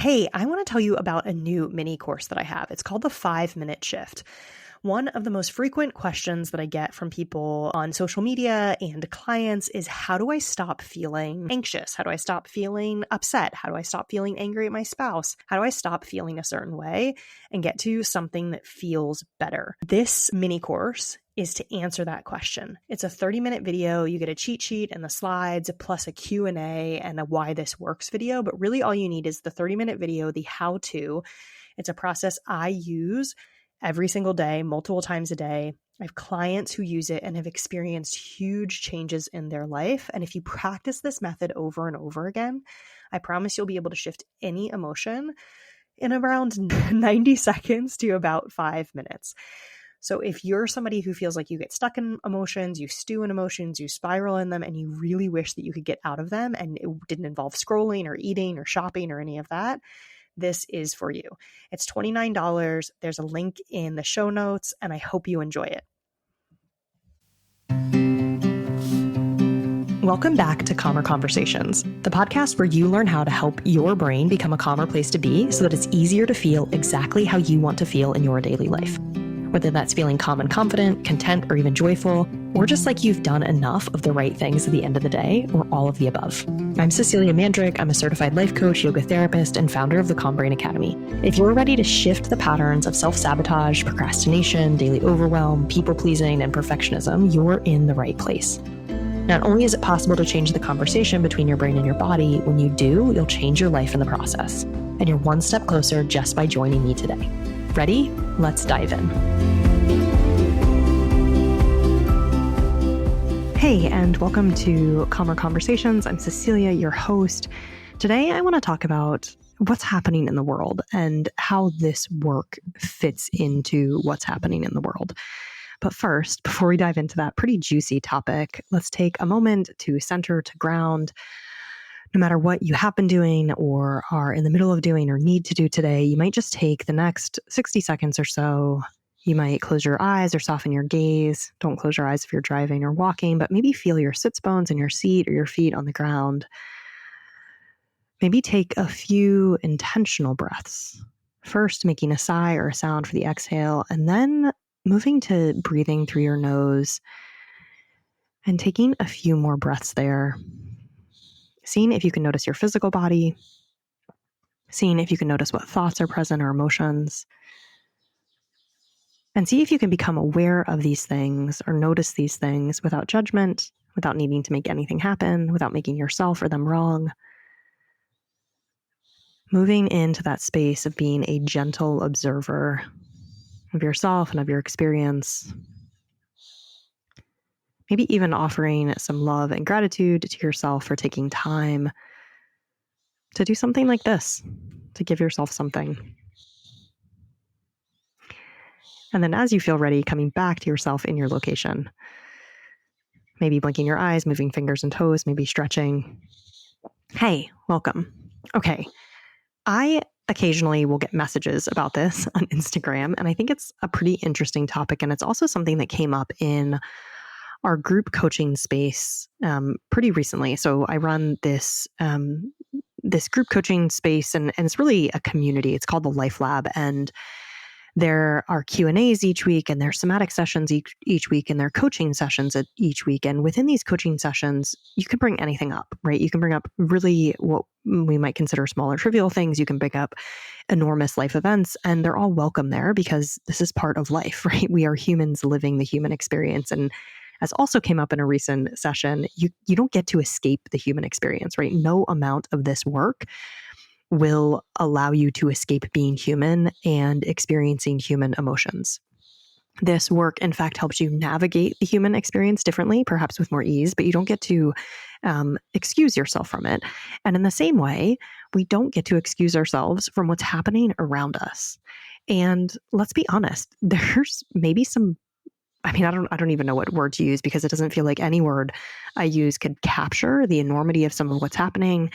Hey, I want to tell you about a new mini course that I have. It's called the 5-Minute Shift. One of the most frequent questions that I get from people on social media and clients is, how do I stop feeling anxious? How do I stop feeling upset? How do I stop feeling angry at my spouse? How do I stop feeling a certain way and get to something that feels better? This mini course is to answer that question. It's a 30-minute video. You get a cheat sheet and the slides, plus a Q&A and a why this works video. But really all you need is the 30-minute video, the how-to. It's a process I use every single day, multiple times a day. I have clients who use it and have experienced huge changes in their life. And if you practice this method over and over again, I promise you'll be able to shift any emotion in around 90 seconds to about 5 minutes. So if you're somebody who feels like you get stuck in emotions, you stew in emotions, you spiral in them, and you really wish that you could get out of them and it didn't involve scrolling or eating or shopping or any of that, this is for you. It's $29. There's a link in the show notes, and I hope you enjoy it. Welcome back to Calmer Conversations, the podcast where you learn how to help your brain become a calmer place to be so that it's easier to feel exactly how you want to feel in your daily life. Whether that's feeling calm and confident, content, or even joyful, or just like you've done enough of the right things at the end of the day, or all of the above. I'm Cecilia Mandrick. I'm a certified life coach, yoga therapist, and founder of the Calm Brain Academy. If you're ready to shift the patterns of self-sabotage, procrastination, daily overwhelm, people-pleasing, and perfectionism, you're in the right place. Not only is it possible to change the conversation between your brain and your body, when you do, you'll change your life in the process. And you're one step closer just by joining me today. Ready? Let's dive in. Hey, and welcome to Calmer Conversations. I'm Cecilia, your host. Today, I want to talk about what's happening in the world and how this work fits into what's happening in the world. But first, before we dive into that pretty juicy topic, let's take a moment to center, to ground. No matter what you have been doing or are in the middle of doing or need to do today, you might just take the next 60 seconds or so. You might close your eyes or soften your gaze. Don't close your eyes if you're driving or walking, but maybe feel your sits bones in your seat or your feet on the ground. Maybe take a few intentional breaths. First, making a sigh or a sound for the exhale, and then moving to breathing through your nose and taking a few more breaths there. Seeing if you can notice your physical body, seeing if you can notice what thoughts are present or emotions, and see if you can become aware of these things or notice these things without judgment, without needing to make anything happen, without making yourself or them wrong. Moving into that space of being a gentle observer of yourself and of your experience. Maybe even offering some love and gratitude to yourself for taking time to do something like this, to give yourself something. And then as you feel ready, coming back to yourself in your location. Maybe blinking your eyes, moving fingers and toes, maybe stretching. Hey, welcome. Okay. I occasionally will get messages about this on Instagram, and I think it's a pretty interesting topic. And it's also something that came up in our group coaching space pretty recently. So I run this group coaching space, and it's really a community. It's called the Life Lab, and there are Q&As each week, and there are somatic sessions each week, and there are coaching sessions each week. And within these coaching sessions, you can bring anything up, right? You can bring up really what we might consider smaller, trivial things. You can bring up enormous life events, and they're all welcome there because this is part of life, right? We are humans living the human experience. And as also came up in a recent session, you don't get to escape the human experience, right? No amount of this work will allow you to escape being human and experiencing human emotions. This work, in fact, helps you navigate the human experience differently, perhaps with more ease, but you don't get to excuse yourself from it. And in the same way, we don't get to excuse ourselves from what's happening around us. And let's be honest, there's maybe some, I don't even know what word to use, because it doesn't feel like any word I use could capture the enormity of some of what's happening,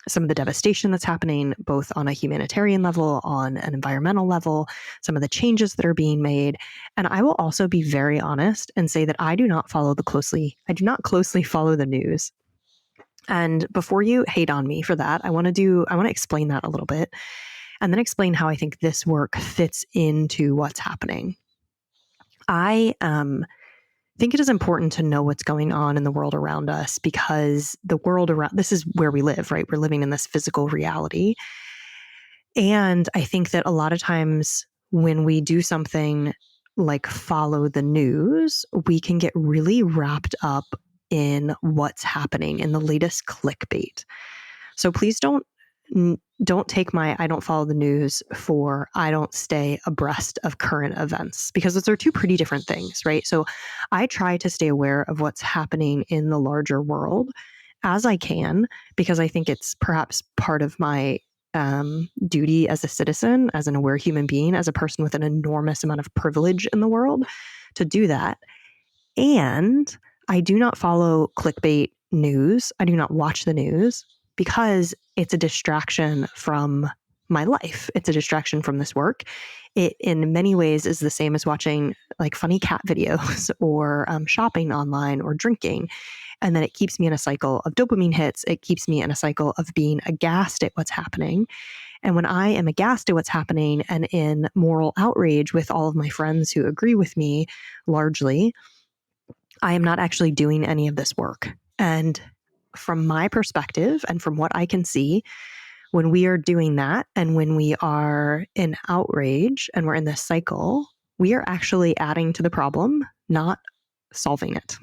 some of the devastation that's happening, both on a humanitarian level, on an environmental level, some of the changes that are being made. And I will also be very honest and say that I do not closely follow the news. And before you hate on me for that, I want to explain that a little bit and then explain how I think this work fits into what's happening. I think it is important to know what's going on in the world around us, because the world around, this is where we live, right? We're living in this physical reality. And I think that a lot of times when we do something like follow the news, we can get really wrapped up in what's happening, in the latest clickbait. So please don't take my I don't follow the news for I don't stay abreast of current events, because those are two pretty different things, right? So I try to stay aware of what's happening in the larger world as I can, because I think it's perhaps part of my duty as a citizen, as an aware human being, as a person with an enormous amount of privilege in the world, to do that. And I do not follow clickbait news. I do not watch the news, because it's a distraction from my life. It's a distraction from this work. It, in many ways, is the same as watching like funny cat videos or shopping online or drinking. And then it keeps me in a cycle of dopamine hits. It keeps me in a cycle of being aghast at what's happening. And when I am aghast at what's happening and in moral outrage with all of my friends who agree with me largely, I am not actually doing any of this work. And from my perspective and from what I can see, when we are doing that and when we are in outrage and we're in this cycle, we are actually adding to the problem, not solving it.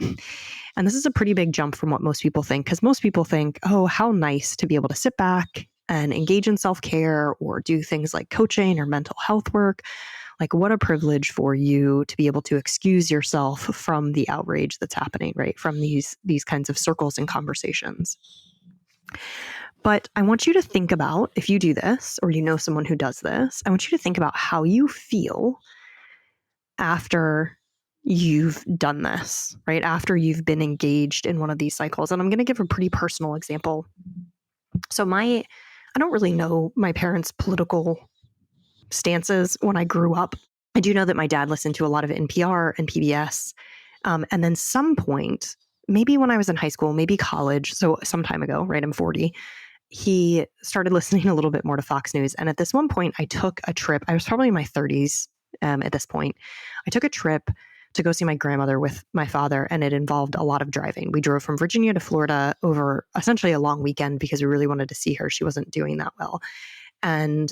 And this is a pretty big jump from what most people think, because most people think, oh, how nice to be able to sit back and engage in self-care or do things like coaching or mental health work. Like, what a privilege for you to be able to excuse yourself from the outrage that's happening, right? From these kinds of circles and conversations. But I want you to think about, if you do this or you know someone who does this, I want you to think about how you feel after you've done this, right? After you've been engaged in one of these cycles. And I'm going to give a pretty personal example. So I don't really know my parents' political stances when I grew up. I do know that my dad listened to a lot of NPR and PBS. And then some point, maybe when I was in high school, maybe college, so some time ago, right? I'm 40. He started listening a little bit more to Fox News. And at this one point, I took a trip. I was probably in my 30s at this point. I took a trip to go see my grandmother with my father, and it involved a lot of driving. We drove from Virginia to Florida over essentially a long weekend because we really wanted to see her. She wasn't doing that well. And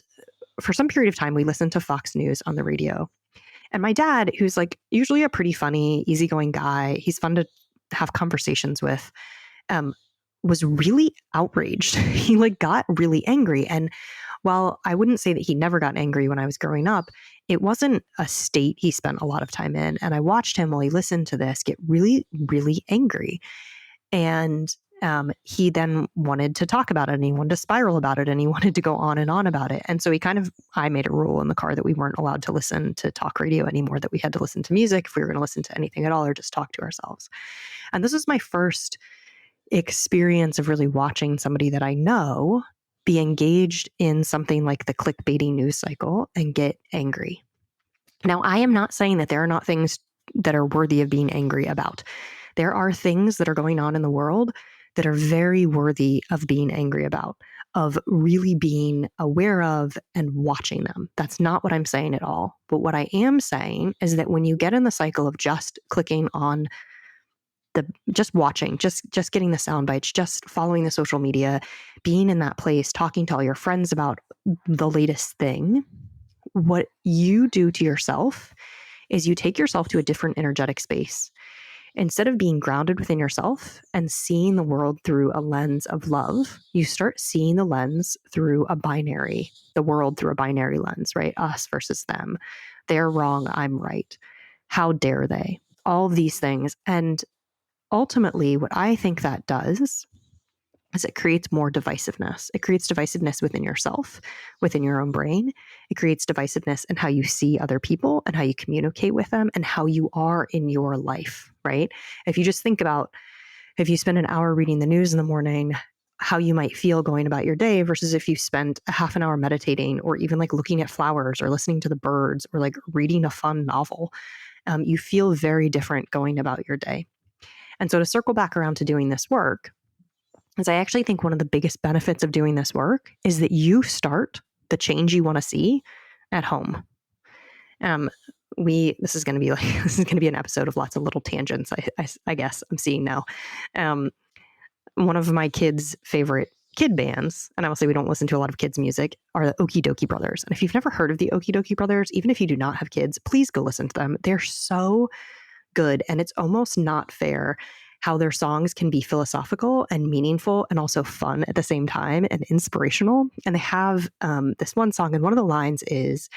for some period of time, we listened to Fox News on the radio. And my dad, who's like usually a pretty funny, easygoing guy, he's fun to have conversations with, was really outraged. He like got really angry. And while I wouldn't say that he never got angry when I was growing up, it wasn't a state he spent a lot of time in. And I watched him while he listened to this get really, really angry. And he then wanted to talk about it, and he wanted to spiral about it, and he wanted to go on and on about it. And so I made a rule in the car that we weren't allowed to listen to talk radio anymore, that we had to listen to music if we were going to listen to anything at all, or just talk to ourselves. And this was my first experience of really watching somebody that I know be engaged in something like the clickbaity news cycle and get angry. Now, I am not saying that there are not things that are worthy of being angry about. There are things that are going on in the world that are very worthy of being angry about, of really being aware of and watching them. That's not what I'm saying at all. But what I am saying is that when you get in the cycle of just clicking on just watching, just getting the sound bites, just following the social media, being in that place, talking to all your friends about the latest thing, what you do to yourself is you take yourself to a different energetic space. Instead of being grounded within yourself and seeing the world through a lens of love, you start seeing the world through a binary lens, right? Us versus them. They're wrong, I'm right. How dare they? All of these things. And ultimately, what I think that does is it creates more divisiveness. It creates divisiveness within yourself, within your own brain. It creates divisiveness in how you see other people and how you communicate with them and how you are in your life, right? If you just think about, if you spend an hour reading the news in the morning, how you might feel going about your day versus if you spend a half an hour meditating or even like looking at flowers or listening to the birds or like reading a fun novel, you feel very different going about your day. And so to circle back around to doing this work, is I actually think one of the biggest benefits of doing this work is that you start the change you want to see at home. This is going to be an episode of lots of little tangents. I guess I'm seeing now. One of my kids' favorite kid bands, and I will say we don't listen to a lot of kids' music, are the Okie Dokie Brothers. And if you've never heard of the Okie Dokie Brothers, even if you do not have kids, please go listen to them. They're so good, and it's almost not fair how their songs can be philosophical and meaningful and also fun at the same time and inspirational. And they have this one song, and one of the lines is,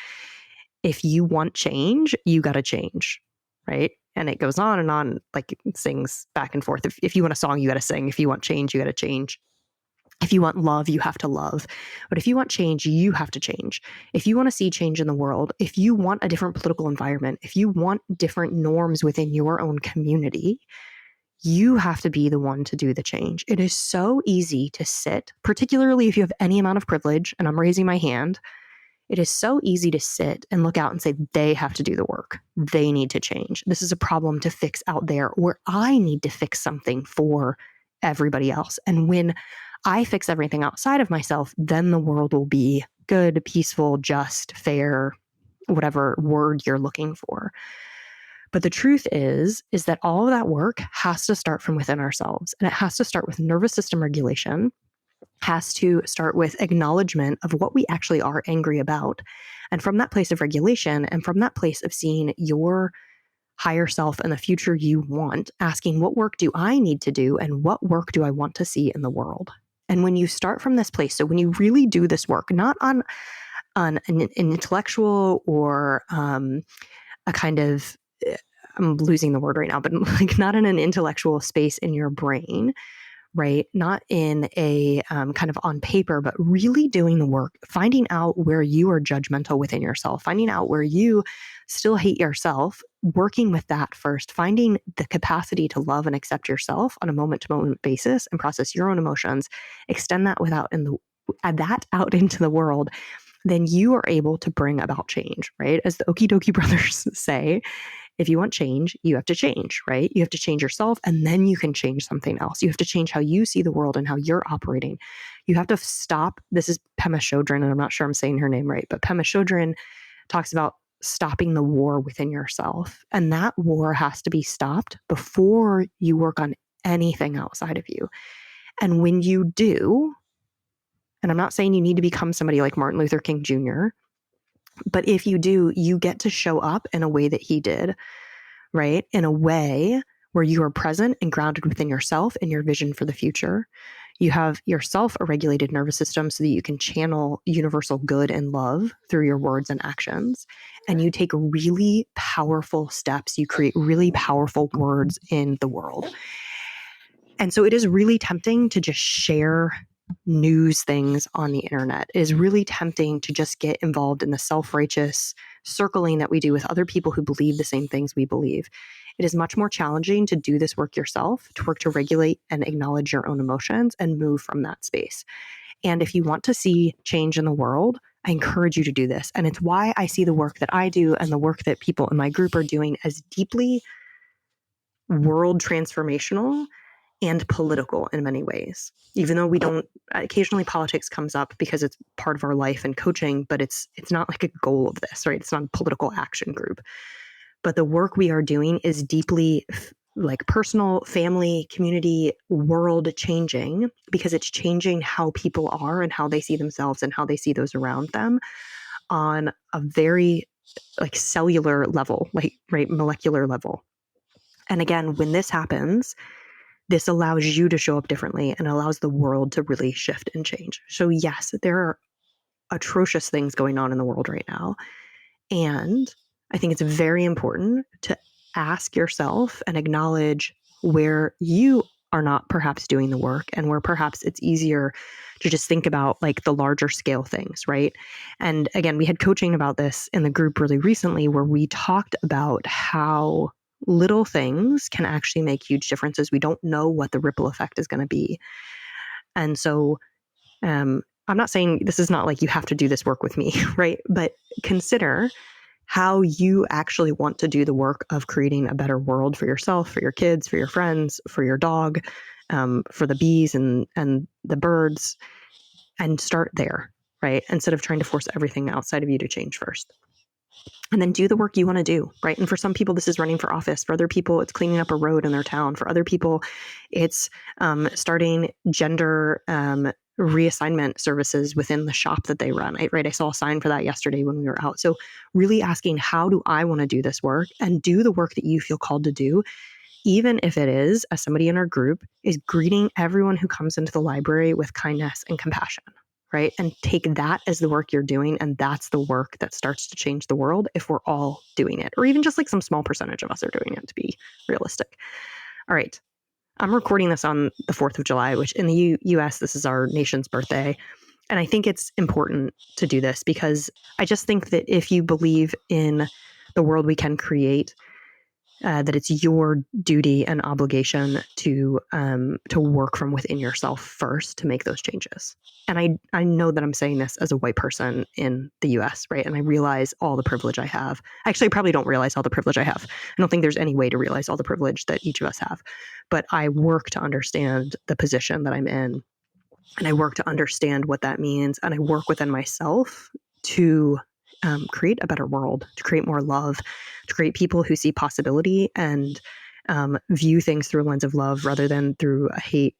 if you want change, you got to change, right? And it goes on and on, like it sings back and forth. If you want a song, you got to sing. If you want change, you got to change. If you want love, you have to love. But if you want change, you have to change. If you want to see change in the world, if you want a different political environment, if you want different norms within your own community, you have to be the one to do the change. It is so easy to sit, particularly if you have any amount of privilege, and I'm raising my hand. It is so easy to sit and look out and say, they have to do the work. They need to change. This is a problem to fix out there, or I need to fix something for everybody else. And when I fix everything outside of myself, then the world will be good, peaceful, just, fair, whatever word you're looking for. But the truth is that all of that work has to start from within ourselves. And it has to start with nervous system regulation, has to start with acknowledgement of what we actually are angry about. And from that place of regulation and from that place of seeing your higher self and the future you want, asking, what work do I need to do and what work do I want to see in the world? And when you start from this place, so when you really do this work, not on an intellectual or a kind of, I'm losing the word right now, but like not in an intellectual space in your brain, right? Not in a kind of on paper, but really doing the work, finding out where you are judgmental within yourself, finding out where you still hate yourself, working with that first, finding the capacity to love and accept yourself on a moment-to-moment basis and process your own emotions, extend that out into the world, then you are able to bring about change, right? As the Okie Dokie Brothers say, if you want change, you have to change, right? You have to change yourself, and then you can change something else. You have to change how you see the world and how you're operating. You have to stop. This is Pema Chodron, and I'm not sure I'm saying her name right, but Pema Chodron talks about stopping the war within yourself. And that war has to be stopped before you work on anything outside of you. And when you do, and I'm not saying you need to become somebody like Martin Luther King Jr., but if you do, you get to show up in a way that he did, right? In a way where you are present and grounded within yourself and your vision for the future. You have yourself a regulated nervous system so that you can channel universal good and love through your words and actions. And you take really powerful steps. You create really powerful words in the world. And so it is really tempting to just share news things on the internet. It is really tempting to just get involved in the self-righteous circling that we do with other people who believe the same things we believe. It is much more challenging to do this work yourself, to work to regulate and acknowledge your own emotions and move from that space. And if you want to see change in the world, I encourage you to do this. And it's why I see the work that I do and the work that people in my group are doing as deeply world transformational and political in many ways. Even though we don't, occasionally politics comes up because it's part of our life and coaching, but it's not like a goal of this, right? It's not a political action group. But the work we are doing is deeply like personal, family, community, world changing, because it's changing how people are and how they see themselves and how they see those around them on a very like cellular level, like right, molecular level. And again, when this happens, this allows you to show up differently and allows the world to really shift and change. So yes, there are atrocious things going on in the world right now. And I think it's very important to ask yourself and acknowledge where you are not perhaps doing the work and where perhaps it's easier to just think about like the larger scale things, right? And again, we had coaching about this in the group really recently where we talked about how little things can actually make huge differences. We don't know what the ripple effect is going to be. And so I'm not saying this is not like you have to do this work with me, right? But consider how you actually want to do the work of creating a better world for yourself, for your kids, for your friends, for your dog, for the bees and the birds, and start there, right? Instead of trying to force everything outside of you to change first. And then do the work you want to do, right? And for some people, this is running for office. For other people, it's cleaning up a road in their town. For other people, it's starting gender reassignment services within the shop that they run. I saw a sign for that yesterday when we were out. So really asking, how do I want to do this work? And do the work that you feel called to do, even if it is, as somebody in our group, is greeting everyone who comes into the library with kindness and compassion. Right? And take that as the work you're doing. And that's the work that starts to change the world if we're all doing it, or even just like some small percentage of us are doing it, to be realistic. All right. I'm recording this on the 4th of July, which in the US, this is our nation's birthday. And I think it's important to do this because I just think that if you believe in the world we can create, that it's your duty and obligation to work from within yourself first to make those changes. And I know that I'm saying this as a white person in the US, right? And I realize all the privilege I have. Actually, I probably don't realize all the privilege I have. I don't think there's any way to realize all the privilege that each of us have. But I work to understand the position that I'm in. And I work to understand what that means. And I work within myself to create a better world, to create more love, to create people who see possibility and view things through a lens of love rather than through a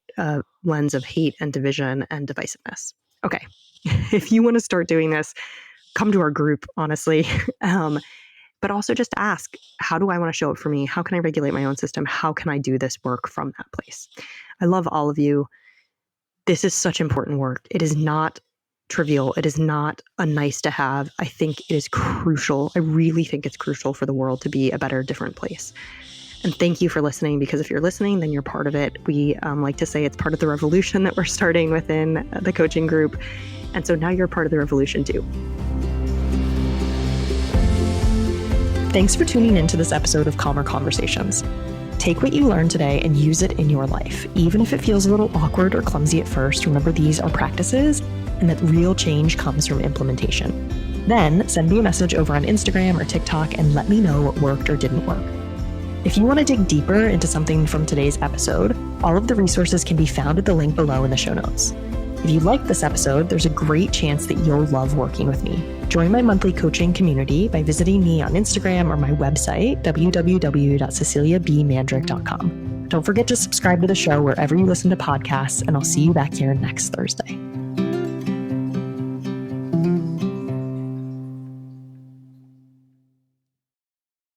lens of hate and division and divisiveness. Okay, if you want to start doing this, come to our group, honestly. But also just ask, how do I want to show up for me? How can I regulate my own system? How can I do this work from that place? I love all of you. This is such important work. It is not trivial. It is not a nice to have. I think it is crucial. I really think it's crucial for the world to be a better, different place. And thank you for listening, because if you're listening, then you're part of it. We like to say it's part of the revolution that we're starting within the coaching group. And so now you're part of the revolution too. Thanks for tuning into this episode of Calmer Conversations. Take what you learned today and use it in your life. Even if it feels a little awkward or clumsy at first, remember these are practices and that real change comes from implementation. Then send me a message over on Instagram or TikTok and let me know what worked or didn't work. If you want to dig deeper into something from today's episode, all of the resources can be found at the link below in the show notes. If you liked this episode, there's a great chance that you'll love working with me. Join my monthly coaching community by visiting me on Instagram or my website, www.ceciliabmandrick.com. Don't forget to subscribe to the show wherever you listen to podcasts, and I'll see you back here next Thursday.